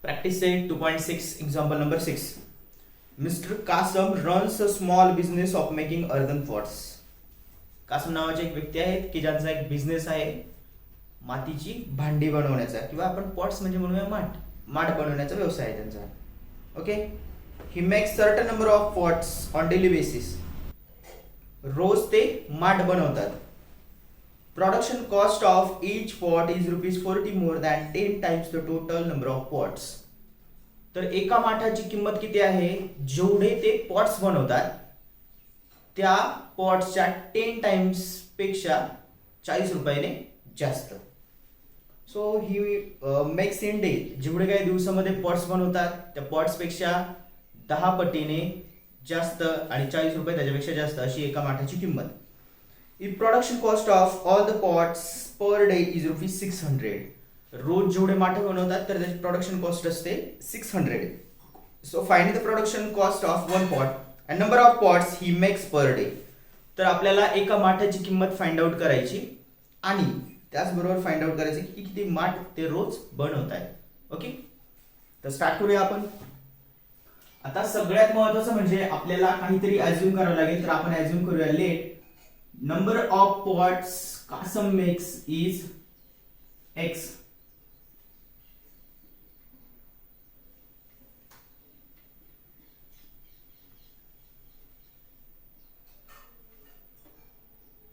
Practice set 2.6 example number 6. Mr. Kasam runs a small business of making earthen pots. Kasam नावाचे एक व्यक्ती आहेत की ज्यांचा एक बिझनेस आहे मातीची भांडी बनवण्याचा किंवा आपण पॉट्स म्हणजे म्हणूया माठ बनवण्याचा व्यवसाय आहे त्यांचा. Okay. He makes certain number of pots on daily basis. रोज ते माठ बनवतात. Production cost of each pot is ₹40 more than 10 times the total number of pots. तर एका माठाची किंमत किती आहे? जेवढे ते पॉट्स बनवतात त्या पॉट्सच्या 10 टाइम्स पेक्षा 40 रुपयाने जास्त. So he makes in day, जेवढे काही दिवसामध्ये पॉट्स बनवतात त्या पॉट्स पेक्षा 10 पटीने जास्त आणि 40 रुपये त्याच्यापेक्षा जास्त अशी एका माठाची किंमत. If production cost of all the pots per day is ₹600. रोज जेवढे माठे बनवतात तर त्याची प्रोडक्शन कॉस्ट असते 600. So find the production cost of one pot and number of pots he makes per day. तर आपल्याला एका माठाची किंमत फाइंड आउट करायची आणि त्याचबरोबर फाइंड आउट करायची की किती माठ ते रोज बनवत आहेत. ओके, तर स्टार्ट करूया आपण. आता सगळ्यात महत्त्वाचं म्हणजे आपल्याला काहीतरी अज्युम करावं लागेल. तर आपण अज्युम करूया late number of pots Kasam makes is X.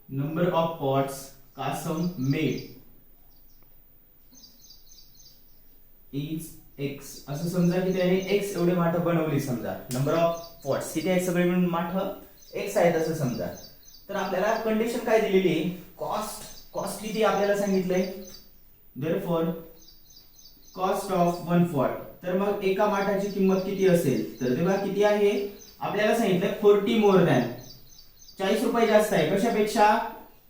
Number of pots Kasam made is X. असं समजा की त्याने X एवढे माठ बनवली. समजा नंबर ऑफ पॉट्स किती आहेत सगळे मिळून माठ X आहेत असं समजा. तर आपल्याला कंडिशन काय दिलेली आहे? कॉस्ट किती आपल्याला सांगितलंय. Therefore cost of one pot. तर मग एका माठाची किंमत किती असेल? तर तेव्हा किती आहे आपल्याला सांगितलंय 40 मोर दॅन 40 रुपये जास्त आहे. कशापेक्षा?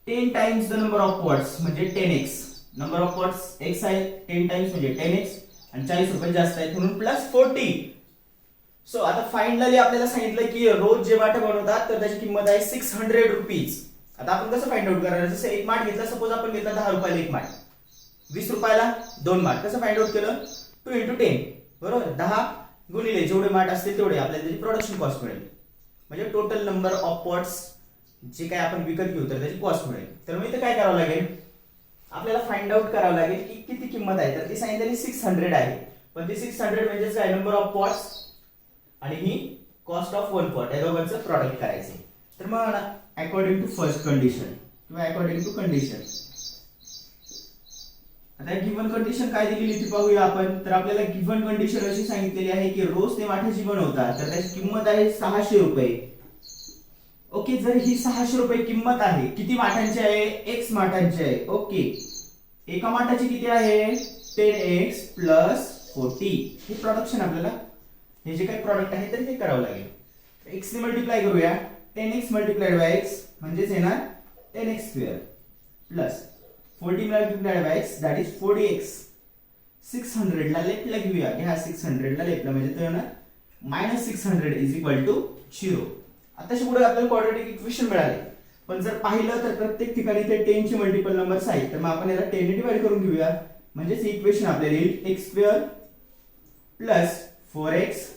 10 times the number of pots म्हणजे 10x. Number of pots x आहे, 10 टाइम्स म्हणजे 10x आणि 40 रुपये जास्त आहेत म्हणून प्लस 40. सो आता फायनली आपल्याला सांगितलं की रोज जे माठ बनवतात तर त्याची किंमत आहे 600 रुपीज. आता आपण कसं फाइंड आउट करणार? जसं एक माठ घेतला, सपोज आपण घेतला 10 रुपयाला एक माठ, 20 रुपयाला दोन माठ. कसं फाइंड आउट केलं? 2 × 10 बरोबर. 10 गुणिले जेवढे माठ असतील तेवढे आपल्याला त्याची प्रोडक्शन कॉस्ट मिळेल. म्हणजे टोटल नंबर ऑफ पॉट्स जे काय आपण विकत घेऊ तर त्याची कॉस्ट मिळेल. तर मग इथे काय करावं लागेल? आपल्याला फाइंड आउट करावं लागेल की किती किंमत आहे. तर ती सांगितलेली 600 आहे. पण ती 600 म्हणजे काय? नंबर ऑफ पॉट्स आणि ही कॉस्ट ऑफ वन पॉट या दोघांचं प्रॉडक्ट करायचे. तर मग अकॉर्डिंग टू फर्स्ट कंडिशन किंवा अकॉर्डिंग टू कंडिशन, आता गिव्हन कंडिशन काय दिलेली ती पाहूया आपण. तर आपल्याला गिव्हन कंडिशन अशी सांगितलेली आहे की रोज ते माठाची बनवतात तर त्याची किंमत आहे 600 रुपये. ओके, जर ही 600 रुपये किंमत आहे, किती माठांची आहे? x माठांची आहे. ओके, एका माठाची किती आहे? 10x plus 40. ही प्रोडक्शन आपल्याला हे जे काही प्रॉडक्ट आहे तर हे करावं लागेल. x ने मल्टिप्लाय करूया. 10x मल्टिप्लाइड बाय x म्हणजेच येणार 10x square plus 40 multiplied by x that is 40x. 600 ला लेफ्टला घेऊया. घ्या 600 ला लेफ्टला म्हणजे तो येणार -600 इज इक्वल टू 0. आता पुढे आपल्याला क्वाड्रॅटिक इक्वेशन मिळाले. पण जर पाहिलं तर प्रत्येक ठिकाणी ते 10 चे मल्टिपल नंबर्स आहेत. तर मग आपण याला 10 ने डिवाइड करून घेऊया. म्हणजेच ही इक्वेशन आपल्याला येईल x square plus 4x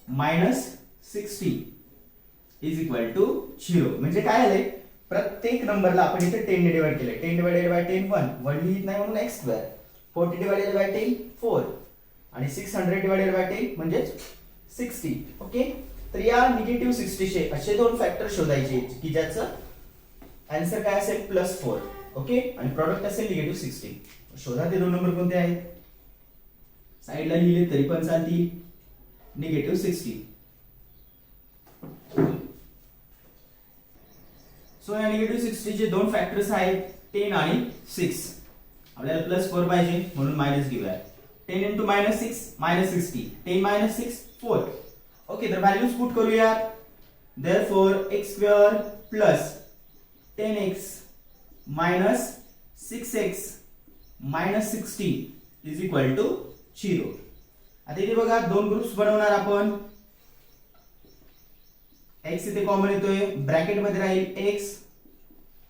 minus 60 is equal to 0. म्हणजे काय आले? प्रत्येक नंबरला आपण इथे 10 ने डिवाइड केले. 10 डिवाइडेड बाय 10 1 लिहित नाही म्हणून x स्क्वेअर. 40 डिवाइडेड बाय 10 4 आणि 600 डिवाइडेड बाय 10 म्हणजे 60. ओके, तर या निगेटिव्ह 60 चे असे दोन फॅक्टर शोधायचे की ज्याचं आन्सर काय असेल? +4. ओके, आणि प्रॉडक्ट असेल निगेटिव्ह 60. शोधा ते दोन नंबर कोणते आहेत. साइडला लिहिले तरी पण चालतील. निगेटिव्ह 60. सो या निगेटिव्ह 60 चे दोन फॅक्टर्स आहेत 10 आणि 6. आपल्याला +4 पाहिजे म्हणून मायनस घेऊया. 10 × -6 -60. 10 - 6 4. ओके, तर व्हॅल्यूज पुट करूया. Therefore x square plus 10x minus 6x minus 60 is equal to 0. आता इथे बघा दोन ग्रुप्स बनवणार आपण. x इथे कॉमन येतोय, ब्रॅकेट मध्ये राहील x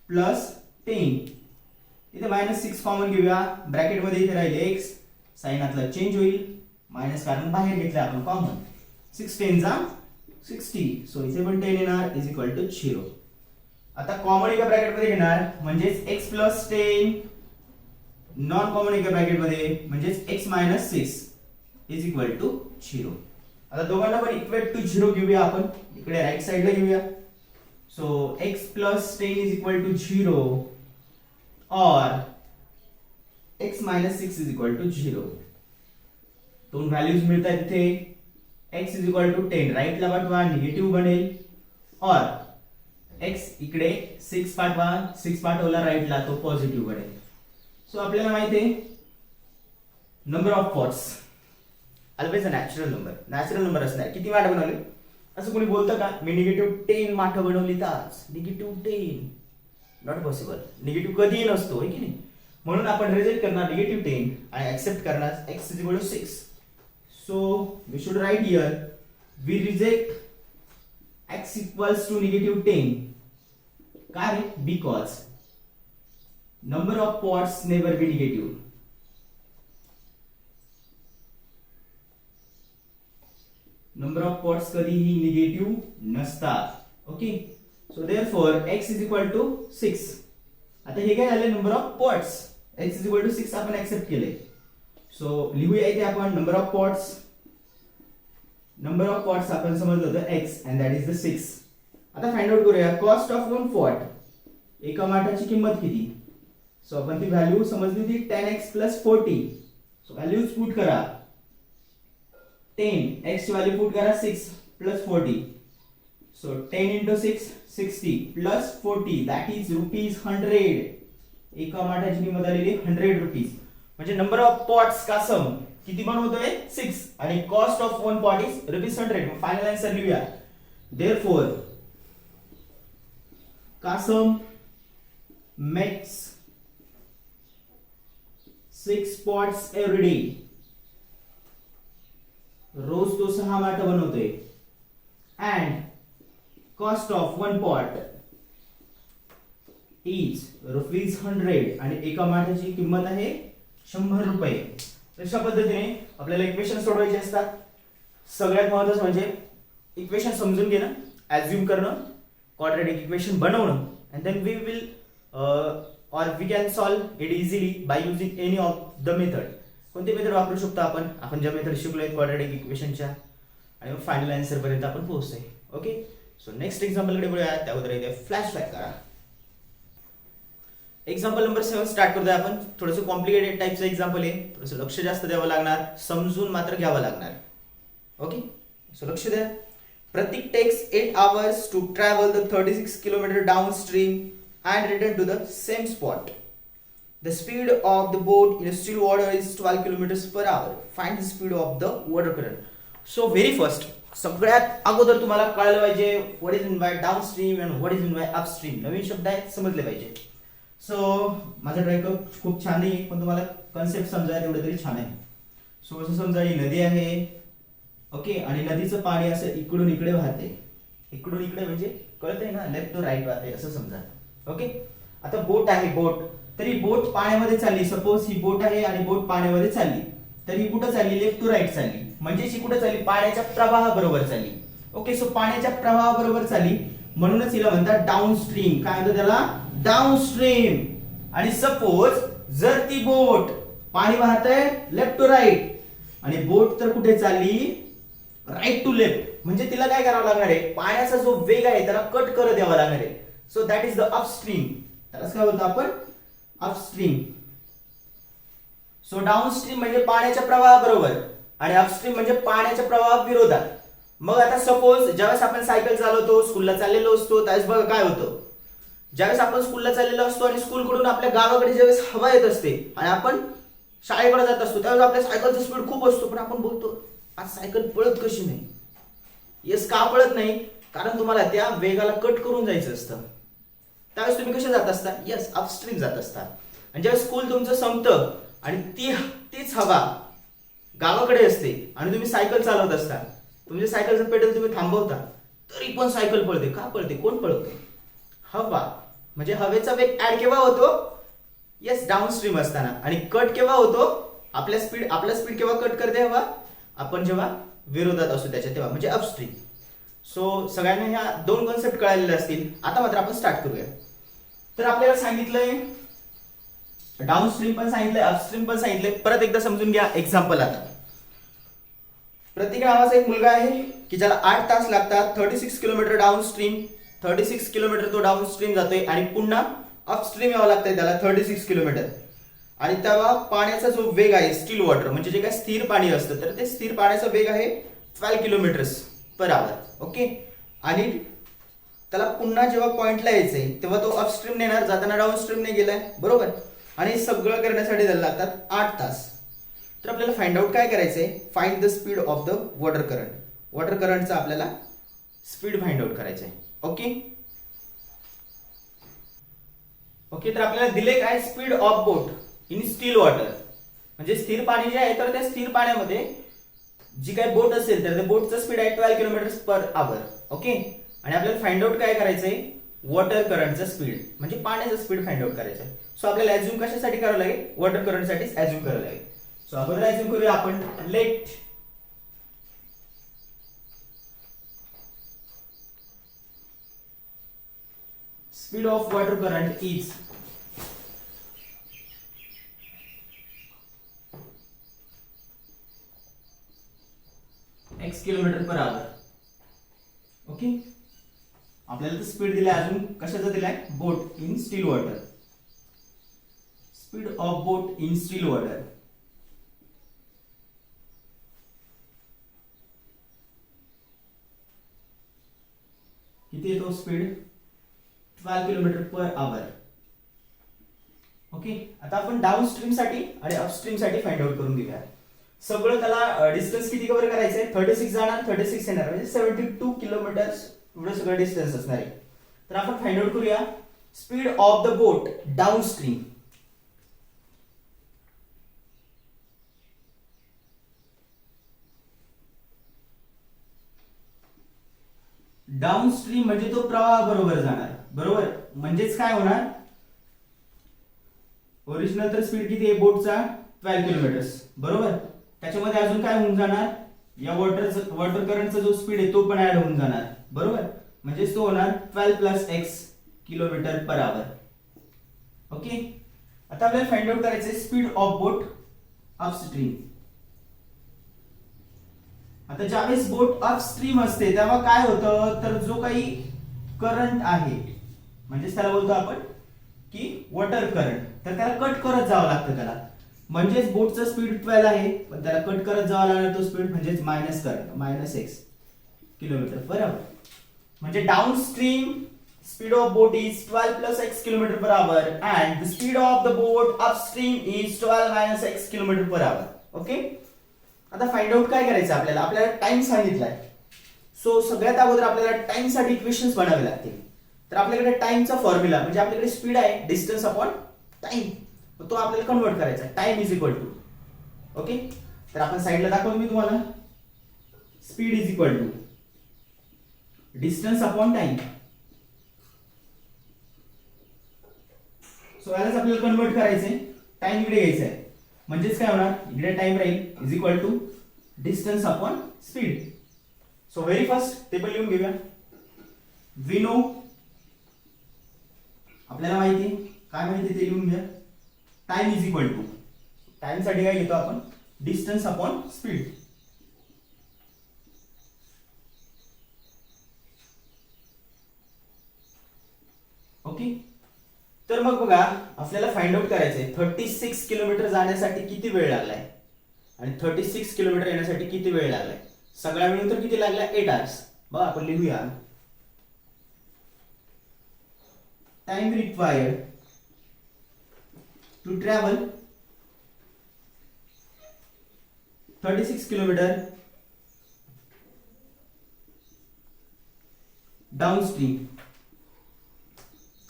प्लस 10. इथे -6 कॉमन घेऊया. ब्रॅकेट मध्ये इथे राहील x, साइन आतला चेंज होईल मायनस कारण बाहेर घेतलं आपण कॉमन, 6 10 जा 60, सो इथे पण 10 येणार इज इक्वल टू 0. आता कॉमन एका ब्रॅकेट मध्ये घेणार म्हणजेच x प्लस 10, नॉन कॉमन एका ब्रॅकेट मध्ये म्हणजेच x minus 6 is equal to 0. आता दोघांना पण इक्वेट टू 0 घेऊया आपण, इकडे राईट साइडला घेऊया. So x plus 10 is equal to 0 और x minus 6 is equal to 0. दोन व्हॅल्यूज मिळतात इथे. x इज इक्वल टू 10 राईटला पाठवा निगेटिव्ह बनेल और x इकडे 6 पाठवा, 6 पाठवला राईटला तो पॉझिटिव्ह बनेल. सो आपल्याला माहिती आहे number of pots always a natural number असणार. किती माठ बनवले असं कोणी बोलतं का? मी निगेटिव्ह 10 माठ बनवली ताच. Negative 10 not possible. निगेटिव्ह कधीही नसतो है की नाही. म्हणून आपण रिजेक्ट करणार निगेटिव्ह 10 आणि एक्सेप्ट करणार x is equal to 6. So we should write here we reject x equals to negative 10. का रे? Because number of pots never be negative. Number of pots कधीही निगेटिव्ह नसतात. Okay, so therefore x is equal to 6. आता हे काय झाले? Number of pots. x is equal to 6 आपण accept केले. सो लिहूया इथे आपण number of pots. Number of pots आपण समजलं होतं x and that is the 6. आता फाइंड आउट करूया कॉस्ट ऑफ वन पॉट. एका माठाची किंमत किती? सो आपण ती व्हॅल्यू समजली होती 10x plus 40. So values put करा. 10 x ची व्हॅल्यू पुट करा 6 plus 40. So 10 into 6 60 plus 40 that is rupees 100. एका माठाची किंमत आलेली 100 रुपीज. म्हणजे नंबर ऑफ पॉट्स का सम किती बनवतोय 6 आणि cost of one pot is rupees 100. Final answer लिहूया. देयरफॉर का सम मेक्स 6 पॉट्स एव्हरी डे. रोज तो 6 माठ बनवतोय and cost of one pot is rupees 100 आणि एका माठाची किंमत आहे 100 रुपये. अशा पद्धतीने आपल्याला इक्वेशन सोडवायचे असतात. सगळ्यात महत्त्वाचं म्हणजे इक्वेशन समजून घेणं, ॲज्युम करणं, क्वाड्रॅटिक इक्वेशन बनवणं and then we will or we can solve it easily by using any of the method. कोणती मेथड वापरू शकतो आपण ज्या मेथड शिकलोय क्वाड्रॅटिक इक्वेशनच्या आणि मग फायनल आन्सर पर्यंत आपण पोहोचतोय. ओके, सो नेक्स्ट एक्झाम्पल कडे बोलूया. त्याबद्दल इथे फ्लॅशबॅक करा. एक्झाम्पल नंबर 7 स्टार्ट करतोय आपण. थोडंसं कॉम्प्लिकेटेड टाइपचं एक्झाम्पल आहे. थोडंसं लक्ष जास्त द्यावं लागणार, समजून मात्र घ्यावं लागणार. ओके, सो लक्ष द्या. प्रतीक text 8 hours to travel the 36 kilometer downstream and return to the same spot. The speed of the boat in still water is 12 kilometers per hour. Find the speed of the water current. So very first, सगळ्यात अगोदर तुम्हाला कळलं पाहिजे what is meant by downstream and what is meant by upstream. नवीन शब्द आहेत, समजले पाहिजे. So माझा ड्रॉइंग खूप छान नाही पण तुम्हाला कन्सेप्ट समजायला एवढं तरी छान आहे. सो असं समजा ही नदी आहे. ओके, आणि नदीचं पाणी असं इकडून इकडे वाहते. इकडून इकडे म्हणजे कळतंय ना, लेफ्ट टू राईट वाहते असं समजा. ओके, आता बोट आहे. बोट तरी बोट पाण्यामध्ये चालली. सपोज ही बोट आहे आणि बोट पाण्यामध्ये चालली. तर ही कुठं चालली? लेफ्ट टू राईट चालली. म्हणजे ही कुठं चालली? पाण्याच्या प्रवाहाबरोबर चालली. ओके, सो पाण्याच्या प्रवाहाबरोबर चालली म्हणूनच हिला म्हणतात डाऊन स्ट्रीम. काय म्हणतात त्याला? Down stream. आणि सपोज जर ती बोट पाणी वाहतंय लेफ्ट टू राईट आणि बोट तर कुठे चालली? Right to left. म्हणजे तिला काय करावं लागणार आहे? पाण्याचा जो वेग आहे त्याला कट करत द्यावा लागणार आहे. So that is the upstream. त्यालाच काय बोलतो आपण? अपस्ट्रीम. सो डाऊनस्ट्रीम म्हणजे पाण्याच्या प्रवाहाबरोबर आणि अपस्ट्रीम म्हणजे पाण्याच्या प्रवाहाविरोधात. मग आता सपोज ज्यावेळेस आपण सायकल चालवतो, स्कूलला चाललेलो असतो, त्यावेळेस बघा काय होतं. ज्यावेळेस आपण स्कूलला चाललेलो असतो आणि स्कूलकडून आपल्या गावाकडे ज्यावेळेस हवा येत असते आणि आपण शाळेकडे जात असतो त्यावेळेस आपल्या सायकलचा स्पीड खूप असतो पण आपण बोलतो आज सायकल पळत कशी नाही. येस, का पळत नाही? कारण तुम्हाला त्या वेगाला कट करून जायचं असतं. त्यावेळेस तुम्ही कसे जात असता? येस, अपस्ट्रीम जात असता. आणि ज्यावेळेस स्कूल तुमचं संपतं आणि तीच हवा गावाकडे असते आणि तुम्ही सायकल चालवत असता, तुमच्या सायकलचं पेडल तुम्ही थांबवता तरी पण सायकल पळते. का पळते? कोण पळवते? हवा. म्हणजे हवेचा वेग ऍड केव्हा होतो? येस, डाऊनस्ट्रीम असताना. आणि कट केव्हा होतो? आपला स्पीड केव्हा कट करते हवा? आपण जेव्हा विरोधात असू त्याच्या तेव्हा, म्हणजे अपस्ट्रीम. सो सगळ्यांना ह्या दोन कॉन्सेप्ट कळालेले असतील. आता मात्र आपण स्टार्ट करूया. तर आपल्याला सांगितलंय डाऊनस्ट्रीम पण सांगितलंय, अपस्ट्रीम पण सांगितलंय. परत एकदा समजून घ्या एक्झाम्पल. आता प्रतीक नावाचा एक मुलगा आहे की ज्याला 8 तास लागतात 36 किलोमीटर डाऊनस्ट्रीम. 36 किलोमीटर तो डाऊनस्ट्रीम जातोय आणि पुन्हा अपस्ट्रीम यावं लागतंय त्याला 36 किलोमीटर. आणि तेव्हा पाण्याचा जो वेग आहे स्टील वॉटर म्हणजे जे काय स्थिर पाणी असतं, तर ते स्थिर पाण्याचा वेग आहे 12 किलोमीटर्स पर आवर. ओके. आणि त्याला पुन्हा जेव्हा पॉइंटला यायचंय तेव्हा तो अपस्ट्रीम नेणार, जाताना डाऊनस्ट्रीमने गेलाय, बरोबर. आणि सगळं करण्यासाठी त्याला लागतात 8 तास. तर आपल्याला फाइंड आउट काय करायचंय, find the speed of the water current. Water करंटचा आपल्याला स्पीड फाइंड आउट करायचंय. ओके. ओके. तर आपल्याला दिले काय, speed of boat in steel water. म्हणजे स्थिर पाणी जे आहे तर त्या स्थिर पाण्यामध्ये जी काही बोट असेल तर त्या बोटचं स्पीड आहे 12 किलोमीटर पर आवर. ओके. आणि आपल्याला फाइंड आउट काय करायचंय, वॉटर करंटचं स्पीड म्हणजे पाण्याचं स्पीड फाइंड आउट करायचं. सो आपल्याला ऍज्युम कशासाठी करावं लागेल, वॉटर करंट साठीच ऍज्युम करावं लागेल. सो अगोदर ऍज्युम करूया आपण, let speed of water current is x kilometre per hour. Okay. आपल्याला स्पीड दिलाय, अजून कशाचा दिलाय, boat in steel water. Speed of boat in steel water. किती येतो speed, 12 kilometre per hour. Okay. आता आपण डाऊनस्ट्रीम साठी आणि अपस्ट्रीम साठी फाइंड आउट करून घेऊया. सगळं त्याला डिस्टन्स किती कव्हर करायचंय, 36 जाणार 36 येणार म्हणजे 72 किलोमीटर एवढं सगळं डिस्टन्स असणार आहे. तर आपण फाइंड आउट करूया speed of the boat downstream. Downstream म्हणजे तो प्रवाह बरोबर जाणार, बरोबर. म्हणजेच काय होणार, ओरिजिनल तर स्पीड किती आहे बोटचा 12 किलोमीटर, बरोबर. त्याच्यामध्ये अजून काय होऊन जाणार, या वॉटर करंटचा जो स्पीड आहे तो पण ऍड होऊन जाणार, बरोबर. म्हणजे तो होणार 12 plus x kilometre per hour. Okay. आता आपल्याला फाइंड आउट करायचं स्पीड ऑफ बोट अपस्ट्रीम. आता ज्यावेळेस बोट अपस्ट्रीम असते तेव्हा काय होतं, तर जो काही करंट आहे म्हणजे त्याला बोलतो आपण की वॉटर करंट, तर त्याला कट करत जावं लागतं त्याला. म्हणजेच बोटचं स्पीड 12 आहे पण त्याला कट करत जावं लागणार तो स्पीड, म्हणजेच minus current x kilometre per hour. म्हणजे downstream speed of boat is 12 plus x kilometre per hour and the speed of the boat upstream is 12 minus x kilometre per hour. Okay. आता find out काय करायचं आपल्याला time सांगितलाय. So सगळ्यात अगोदर आपल्याला time साठी equations बनावे लागतील. तर आपल्याकडे टाइमचा फॉर्म्युला म्हणजे आपल्याकडे स्पीड आहे डिस्टन्स अपॉन टाइम, तो आपल्याला कन्वर्ट करायचा. Time is equal to, okay. तर आपण साइडला दाखवतो मी तुम्हाला, speed is equal to distance upon time. So यालाच आपल्याला कन्वर्ट करायचंय, टाइम इकडे घ्यायचा आहे. म्हणजेच काय होणार, इकडे टाइम राहील is equal to distance upon speed. So very first table लिहून घेऊया. वी नो, आपल्याला माहिती काय माहिती ते लिहून घ्या. Time is equal to, time साठी काय घेतो आपण, डिस्टन्स अपॉन स्पीड. ओके. तर मग बघा आपल्याला फाइंड आउट करायचंय 36 किलोमीटर जाण्यासाठी किती वेळ लागलाय आणि 36 किलोमीटर येण्यासाठी किती वेळ लागलाय. सगळ्या मिळून तर किती लागला, 8 आवर्स. बघा आपण लिहूया, time required to travel 36 kilometre downstream.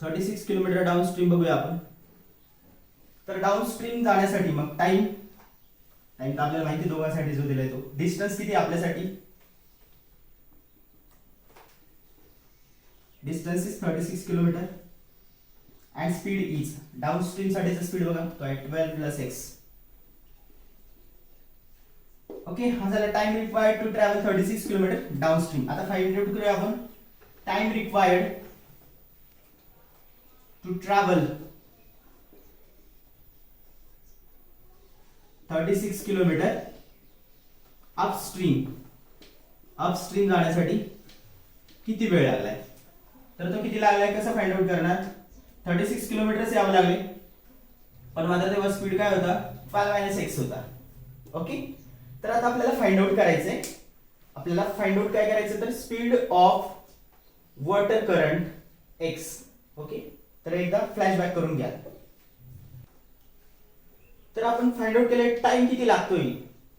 36 kilometre downstream बघूया आपण. तर डाऊनस्ट्रीम जाण्यासाठी मग टाइम तर आपल्याला माहिती दोघांसाठी जो दिलाय तो. डिस्टन्स किती आपल्यासाठी, distance is 36 kilometre and speed is, downstream साठीचा स्पीड बघा तो आहे 12 प्लस x. ओके, हा झाला time required to travel 36 kilometre downstream. आता फाइंड आउट करूया आपण time required to travel 36 kilometre upstream जाण्यासाठी किती वेळ लागलाय. तर तो किती लागलाय कसं फाइंड आउट करणार. 36 किलोमीटर यावं लागले, पण माझा तेव्हा स्पीड काय होता 5 - x होता. ओके, तर आता आपल्याला फाइंड आउट करायचंय. आपल्याला फाइंड आउट काय करायचं तर speed of water current x. Okay, तर एकदा फ्लॅशबॅक करून घ्या. तर आपण फाइंड आउट केले टाइम किती लागतोय.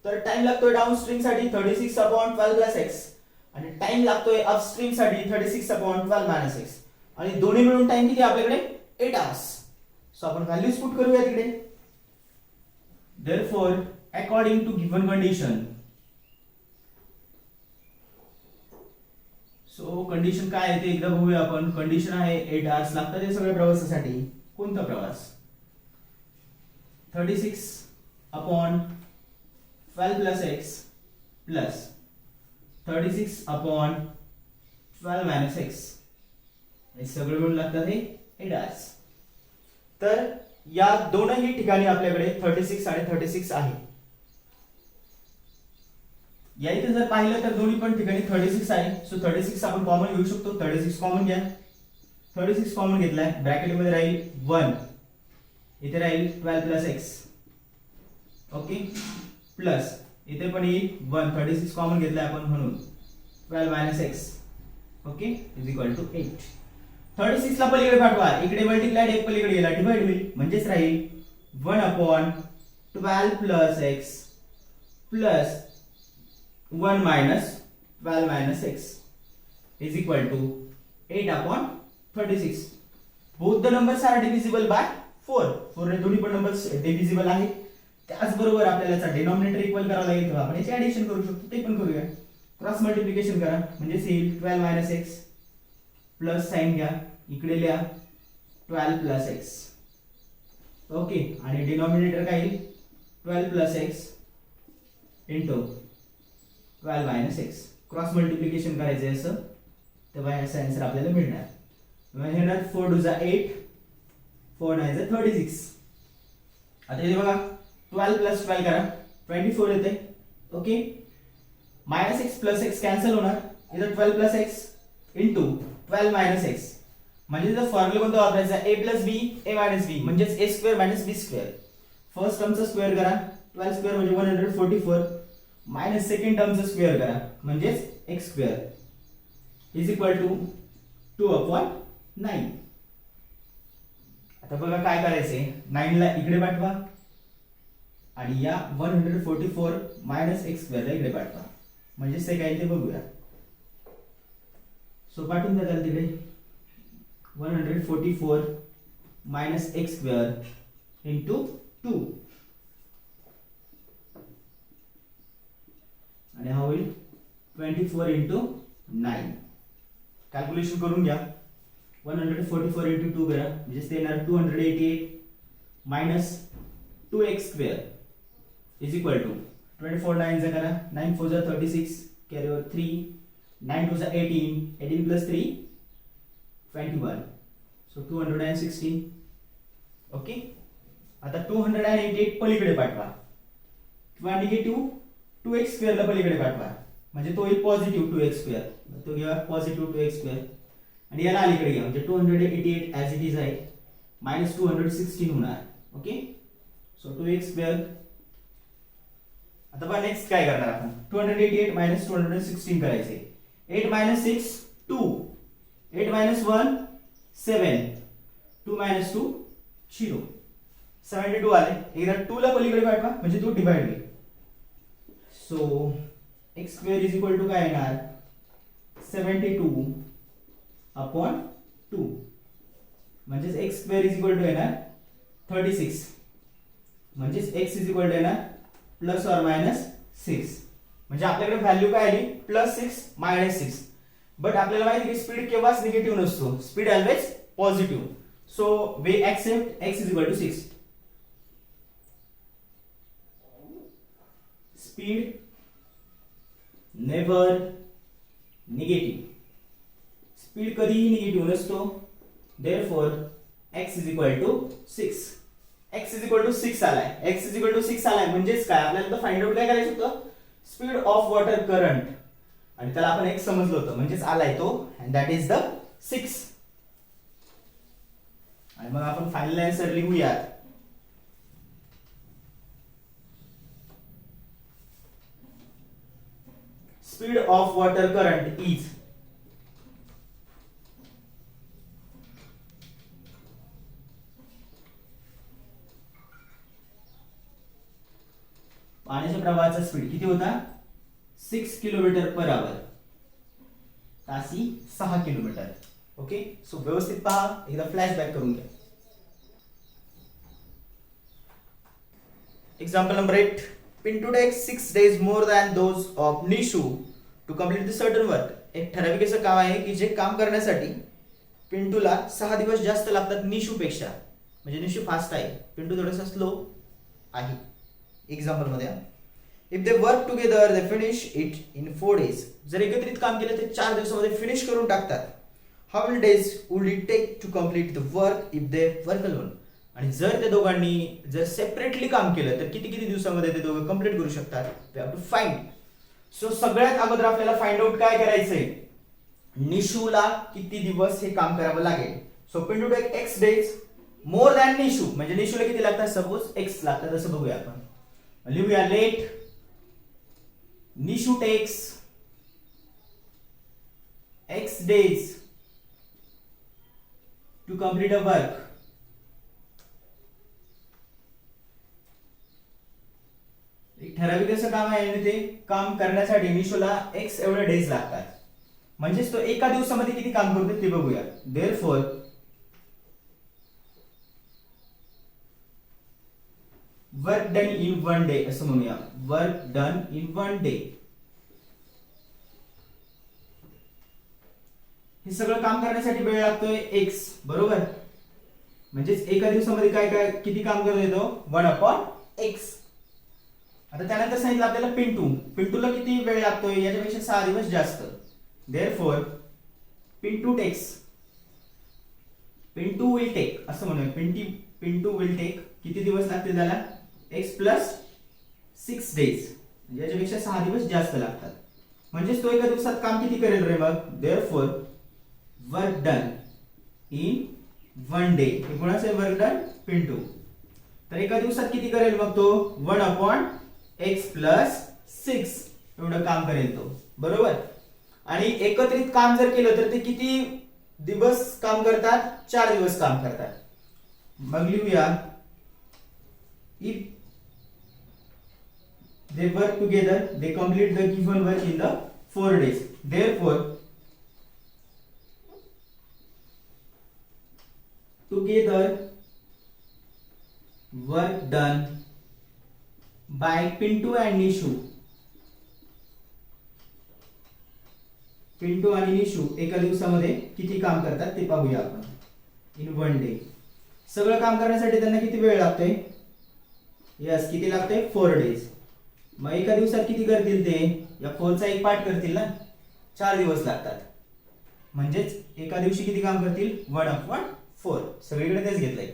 तर टाइम लागतोय डाउनस्ट्रीम साठी 36/12 + x आणि टाइम लागतोय अपस्ट्रीम साठी 36/12 - x आणि दोन्ही मिळून टाइम किती आपल्याकडे 8 आवर्स. सो आपण व्हॅल्यूज पुट करूया तिकडे. Therefore according to given condition, so condition काय आहे ते एकदा बघूया आपण. कंडिशन आहे 8 आवर्स लागतात हे सगळ्या प्रवासासाठी. कोणता प्रवास. 36/12 + x प्लस 36/12 - x हे सगळे मिळून लागतात हे 8 आवर्स. तर या दोनही ठिकाणी आपल्याकडे 36 आणि 36 आहे. या इथे जर पाहिलं तर दोन्ही पण ठिकाणी 36 आहे. सो 36 आपण कॉमन घेऊ शकतो. 36 कॉमन घ्या. 36 कॉमन घेतलाय, ब्रॅकेट मध्ये राहील 1, इथे राहील 12 + x. ओके, प्लस इथे पण येईल 1. 36 कॉमन घेतलाय आपण म्हणून 12 - x. Okay, is equal to 8. 36 ला पलीकडे पाठवा, इकडे मल्टिप्लाइड एक पलीकडे गेला डिवाइड होईल, म्हणजेच राहील 1/12 + x plus 1 - 12 - x is equal to 8/36. Both the numbers are divisible by 4. 4 ने दोन्ही पण नंबर्स डिव्हिजिबल आहेत. त्याचबरोबर आपल्याला याचा डिनॉमिनेटर इक्वल करावा लागेल, तेव्हा आपण याचे ऍडिशन करू शकतो. ते पण करूया. क्रॉस मल्टिप्लिकेशन करा म्हणजे येईल 12 - x प्लस साइन घ्या, इकडे लिहा 12 + x. ओके, आणि डिनॉमिनेटर काय येईल 12 + x into 12 - x. Cross multiplication करायचं असं, तेव्हा याचा आन्सर आपल्याला मिळणार. मग येणार 4 × 8, 4 × 9 = 36. आता इथे बघा 12 + 12 करा 24 येते. ओके, -x + x कॅन्सल होणार. इथे 12 + x इंटू 12 - x म्हणजे जर फॉर्म्युला कोणता वापरायचा a + b a - b म्हणजेच a² - b². फर्स्ट टर्मचा स्क्वेअर करा 12² म्हणजे 144 मायनस सेकंड टर्मचा स्क्वेअर करा म्हणजेच x² इज इक्वल टू 2/9. आता बघा काय करायचंय, 9 ला इकडे पाठवा आणि या 144 मायनस x² ला इकडे पाठवा, म्हणजे ते काय ते बघूया. सो पाठवून द्या तिकडे 144 मायनस x² इंटू 2 आणि हा होईल 24 इंटू 9. कॅल्क्युलेशन करून घ्या. 144 इंटू 2 करा म्हणजे ते येणार 288 minus 2x² is equal to 24 9 चा करा 9 4 जा 36 कॅरी ओव्हर 3 9 2 जा 18 18 प्लस 3 21 सो 216. ओके, आता 288 पलीकडे पाठवा किंवा निगेटिव्ह 2x² ला पलीकडे पाठवा म्हणजे तो येईल पॉझिटिव्ह 2x². तो घ्या पॉझिटिव्ह 2x² आणि याला अलीकडे घ्या म्हणजे 288 ॲज इट इज आहे मायनस 216 होणार. Okay, so 2x². आता बघा नेक्स्ट काय करणार आपण 288 मायनस 216 करायचे. 8 मायनस 6 2 8 मायनस 1 7 2 मायनस 2 0 72 आले. एकदा 2 ला पलीकडे पाठवा म्हणजे तो डिवाइड होईल. So x² is equal to काय येणार 72/2 म्हणजेच x² इज इक्वल टू येणार 36 म्हणजेच x इज इक्वल टू येणार प्लस ऑर मायनस 6. म्हणजे आपल्याकडे व्हॅल्यू काय आली +6 -6. बट आपल्याला माहिती की स्पीड केव्हाच निगेटिव्ह नसतो, speed always positive. So we accept x is equal to 6. Speed never negative. Speed कधीही निगेटिव्ह नसतो. Therefore x is equal to 6. x is equal to 6 आलाय. x इज इक्वल टू 6 आलाय म्हणजेच काय आपल्याला फाइंड आउट काय करायचं होतं, स्पीड ऑफ वॉटर करंट, आणि त्याला आपण x समजलं होतं म्हणजेच आलाय तो, अँड दॅट इज द 6. आणि मग आपण फायनल आन्सर लिहूयात. Speed of water current is पाण्याच्या प्रवाहाचा स्पीड किती होता, 6 किलोमीटर पर आवर, तासी 6 किलोमीटर. ओके, सो व्यवस्थित पहा, एकदा फ्लॅशबॅक करून घ्या. Example number 8. Pintu takes 6 days more than those of Nishu to complete the certain work. एक ठराविक असं काम आहे की जे काम करण्यासाठी पिंटूला 6 दिवस जास्त लागतात निशू पेक्षा. म्हणजे निशू फास्ट आहे, पिंटू थोडासा स्लो आहे. एक्झाम्पल मध्ये if they work together they finish it in 4 days. जर एकत्रित काम केलं तर 4 दिवसामध्ये फिनिश करून टाकतात. How many days would it take to complete the work if they work alone. आणि जर त्या दोघांनी जर सेपरेटली काम केलं तर किती किती दिवसामध्ये ते दोघं कंप्लीट करू शकतात, we have to find. So सगळ्यात अगोदर आपल्याला फाइंड आउट काय करायचंय, निशूला किती दिवस हे काम करावं लागेल. So Pintu take x days more than Nishu, म्हणजे निशूला किती लागतात, सपोज x लागतात असं बघूया आपण. लिहूया let Nishu takes x days to complete a work. एक ठराविक असं काम आहे आणि ते काम करण्यासाठी निशूला x एवढे डेज लागतात. म्हणजेच तो एका दिवसामध्ये किती काम करतो ते बघूया. Therefore work done in 1 day असं म्हणूया. Work done in 1 day. हे सगळं काम करण्यासाठी वेळ लागतोय x, बरोबर. म्हणजेच एका दिवसामध्ये काय काय किती काम करतो येतो, 1/x. आता त्यानंतर सांगितलं आपल्याला पिंटूला किती वेळ लागतोय, याच्यापेक्षा 6 दिवस जास्त. देअरफॉर पिंटू विल टेक असं म्हणूया. पिंटू विल टेक किती दिवस लागतील त्याला, x प्लस 6 डेज, याच्यापेक्षा 6 दिवस जास्त लागतात. म्हणजेच तो एका दिवसात काम किती करेल रे मग. Therefore work done in 1 day. हे कोणाचं वर्क डन, पिंटू. तर एका दिवसात किती करेल मग तो, 1/x प्लस 6 एवढं काम करेल तो, बरोबर. आणि एकत्रित काम जर केलं तर ते किती दिवस काम करतात, 4 दिवस काम करतात. मग लिहूया if they work together they complete the given work in the 4 days. Therefore together work done by Pintu and Nishu. Pintu आणि निशू एका दिवसामध्ये किती काम करतात ते पाहूया आपण. In 1 day. सगळं काम करण्यासाठी त्यांना किती वेळ लागतोय, यस किती लागतोय, 4 days. मग एका दिवसात किती करतील ते, या 4चा एक पार्ट करतील ना, 4 दिवस लागतात. म्हणजेच एका दिवशी किती काम करतील, 1/4. सगळीकडे तेच घेतलंय.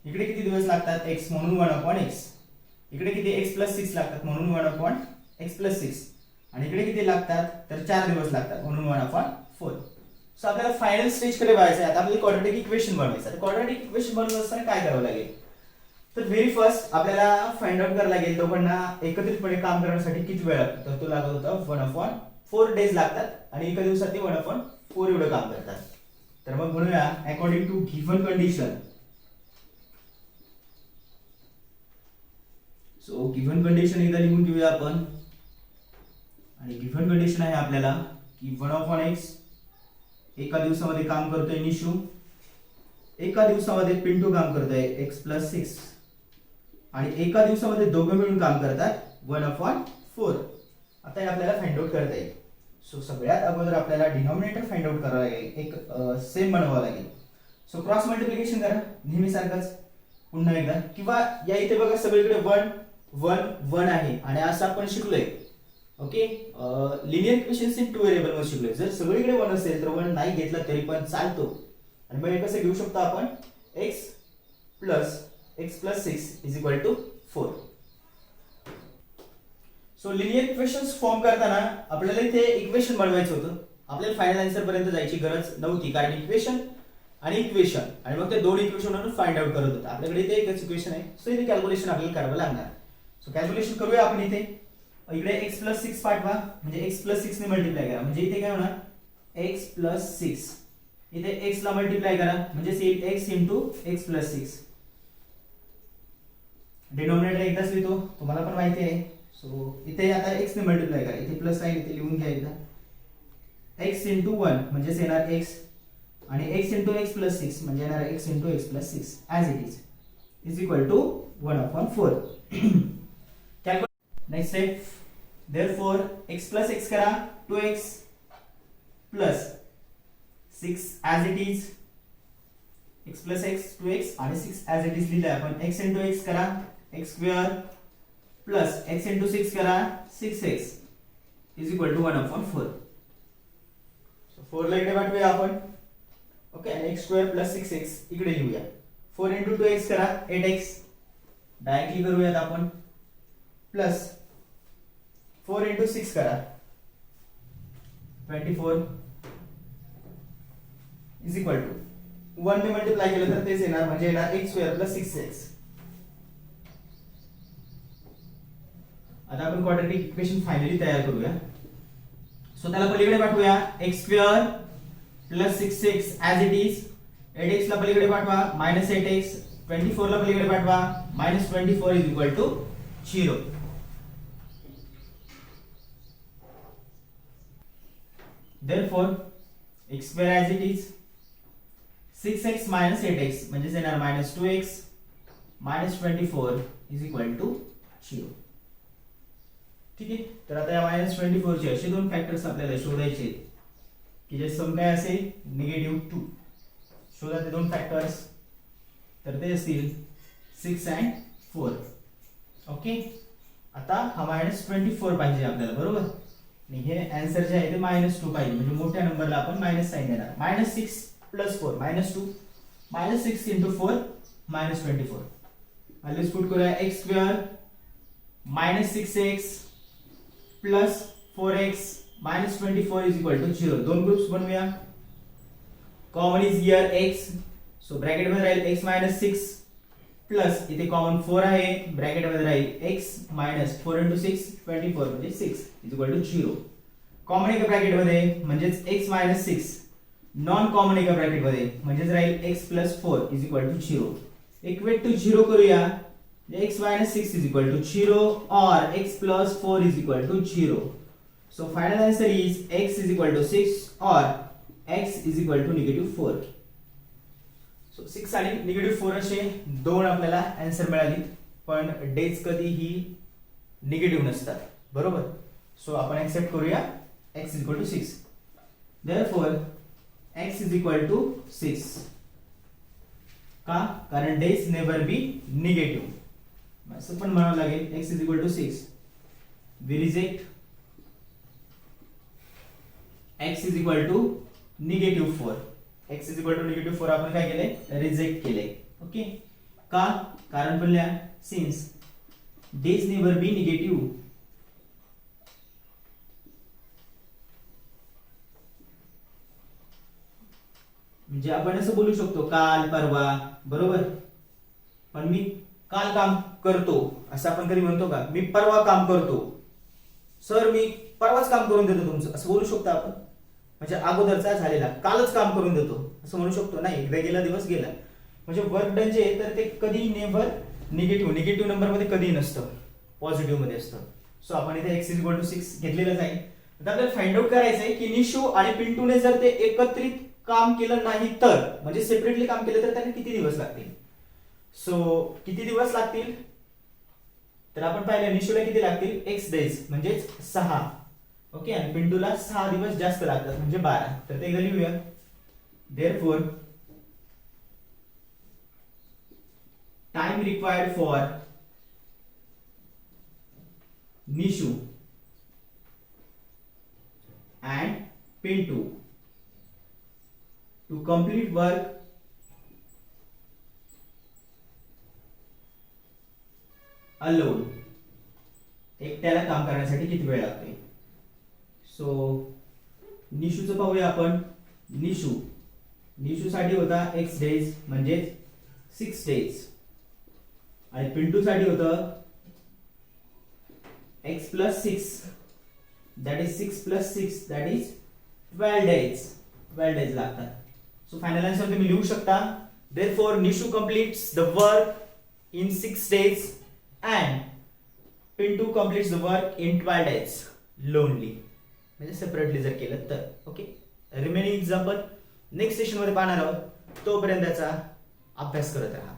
इकडे किती दिवस लागतात, x म्हणून 1/x. इकडे किती x प्लस 6 लागतात म्हणून 1/x प्लस 6. आणि इकडे किती लागतात, तर 4 दिवस लागतात म्हणून 1/4. सो आपल्याला फायनल स्टेज कडे व्हायचं आहे. आता आपल्याला क्वाड्रॅटिक इक्वेशन बनवायचं. क्वाड्रॅटिक इक्वेशन बनवत असताना काय करावं लागेल, तर व्हेरी फर्स्ट आपल्याला फाइंड आउट करायला लागेल दोघांना एकत्रितपणे काम करण्यासाठी किती वेळ लागतो. तर तो लागत होता 1/4 डेज लागतात, आणि एका दिवसात ते 1/4 एवढं काम करतात. तर मग म्हणूया according to given condition. So given condition एकदा लिहून घेऊया आपण. आणि गिव्हन कंडिशन आहे आपल्याला की 1/x एका दिवसामध्ये काम करतोय निशू, एका दिवसामध्ये पिंटू काम करतोय x प्लस 6, आणि एका दिवसामध्ये दोघं मिळून काम करतात 1/4. आता हे आपल्याला फाइंड आउट करता येईल. सो सगळ्यात अगोदर आपल्याला डिनॉमिनेटर फाइंड आउट करावं लागेल, एक सेम बनवावं लागेल. सो क्रॉस मल्टिप्लिकेशन करा नेहमी सारखंच पुन्हा एकदा, किंवा या इथे बघा सगळीकडे 1 1 1 आहे, आणि असं आपण शिकलोय okay. Linear equations in 2 variable वर शिकलोय. जर सगळीकडे 1 असेल तर 1 नाही घेतला तरी पण चालतो. आणि मग हे कसं घेऊ शकतो आपण, x plus 6 is equal to 4. So linear equations form करताना आपल्याला इथे इक्वेशन बनवायचं होतं. आपल्याला फायनल आन्सर पर्यंत जायची गरज नव्हती, कारण इक्वेशन आणि मग ते दोन इक्वेशन वरून फाइंड आउट करत होतं. आपल्याकडे इथे एकच इक्वेशन आहे, सो इथे कॅल्क्युलेशन आपल्याला करावं लागणार. सो कॅल्क्युलेशन करूया आपण. इथे x plus 6 पाठवा, म्हणजे x plus 6 ने मल्टिप्लाय करा, म्हणजे इथे काय होणार, x plus 6. इथे x ला मल्टिप्लाय करा, म्हणजे x into x plus 6. Denominator एकदाच लिहितो, तुम्हाला पण माहिती आहे. सो इथे आता x ने मल्टिप्लाय करा, इथे प्लस साइन इथे लिहून घ्या एकदा. x into 1 म्हणजे येणार x, आणि x into x plus 6 म्हणजे येणार x into x plus 6 as it is equal to 1/4. Next step, therefore x plus x करा 2x plus 6 as it is, x plus x 2x आणि 6 as it is लिहिलं आपण. x into x करा x square plus x into 6 करा 6x is equal to 1/4. So 4 ला इकडे वाटूया आपण. Okay, आणि x square plus 6x इकडे लिहूया. 4 into 2x करा 8x, डायरेक्टली करूयात आपण. प्लस 4 into 6 करा 24 is equal to 1 ने मल्टिप्लाय केलं तर तेच येणार, म्हणजे येणार x square plus 6x. आता आपण क्वाड्रॅटिक इक्वेशन फायनली तयार करूया. सो त्याला पलीकडे पाठवूया. x square plus 6x as it is, 8x ला पलीकडे पाठवा minus 8x, 24 ला पलीकडे पाठवा minus 24 is equal to 0. Therefore x square as it is, 6x minus 8x म्हणजे येणार minus 2x minus 24 is equal to 0. ठीक आहे. तर आता या -24 चे असे दोन फॅक्टर्स आपल्याला शोधायचे आहेत की जे सम काय असेल -2. शोधा ते दोन फॅक्टर्स. तर ते असतील 6 and 4. ओके. आता हा -24 पाहिजे आपल्याला, बरोबर. आणि हे आन्सर जे आहे ते -2 पाहिजे, म्हणजे मोठ्या नंबरला आपण मायनस साइन देणार. -6 + 4 -2, -6 × 4 -24. लेट्स पुट करूया x square -6x plus 4x minus 24 is equal to 0. दोन ग्रुप्स बनवूया. Common is here x, so bracket मध्ये राहील x minus 6 प्लस इथे कॉमन 4 आहे, ब्रॅकेट मध्ये राहील x minus 4 into 6 24 म्हणजे 6 is equal to 0. कॉमन एका ब्रॅकेट मध्ये म्हणजेच x minus 6, नॉन कॉमन एका ब्रॅकेट मध्ये म्हणजेच राहील x plus 4 is equal to 0. Equate to 0 करूया. x minus 6 is equal to 0 or x plus 4 is equal to 0. So final answer is x is equal to 6 or x is equal to -4. So 6 आणि -4 असे दोन आपल्याला answer मिळाली, पण days कधीही negative नसतात, बरोबर. सो आपण एक्सेप्ट करूया x is equal to 6. Therefore x is equal to 6. का? कारण डेज नेवर बी निगेटिव्ह. असं पण म्हणावं लागेल x is equal to 6. We reject x is equal to -4. x is equal to -4 आपण काय केले? रिजेक्ट केले. ओके. का? कारण बोलल्या since days never be negative. म्हणजे आपण असं बोलू शकतो काल परवा, बरोबर. पण मी काल काम करतो असं आपण कधी म्हणतो का? मी परवा काम करतो सर, मी परवाच काम करून देतो तुमचं, असं बोलू शकतो आपण. म्हणजे अगोदरचा झालेला कालच काम करून देतो असं म्हणू शकतो नाही. एकदा गेला दिवस गेला. म्हणजे वर्क डन जे तर ते कधी नेव्हर निगेटिव्ह नंबर मध्ये कधी नसतं, पॉझिटिव्ह मध्ये असतं. सो आपण इथे x is equal to 6 घेतलेलं जाईल. आता आपल्याला फाइंड आउट करायचंय की निशू आणि पिंटूने जर ते एकत्रित काम केलं नाही तर, म्हणजे सेपरेटली काम केलं तर त्यांना किती दिवस लागतील. सो किती दिवस लागतील तर आपण पाहिलं निशूला किती लागतील x डेज म्हणजे 6. ओके. आणि पिंटूला 6 दिवस जास्त लागतात म्हणजे 12. तर ते एकदा लिहूया. Therefore time required for Nishu Pintu to complete work alone, एकट्याला काम करण्यासाठी किती वेळ लागतोय. सो निशूचं पाहूया आपण. निशू साठी होता x डेज म्हणजे 6 डेज आणि पिंटू साठी होतं x plus 6 that is 6 plus 6 that is 12 days लागतात. सो फायनल आन्सर तुम्ही लिहू शकता. therefore Nishu completes the work in 6 days and Pintu completes the work in 12 days lonely, म्हणजे सेपरेटली जर केलं तर. Okay, remaining example next session मध्ये पाहणार आहोत. तोपर्यंत त्याचा अभ्यास करत राहा.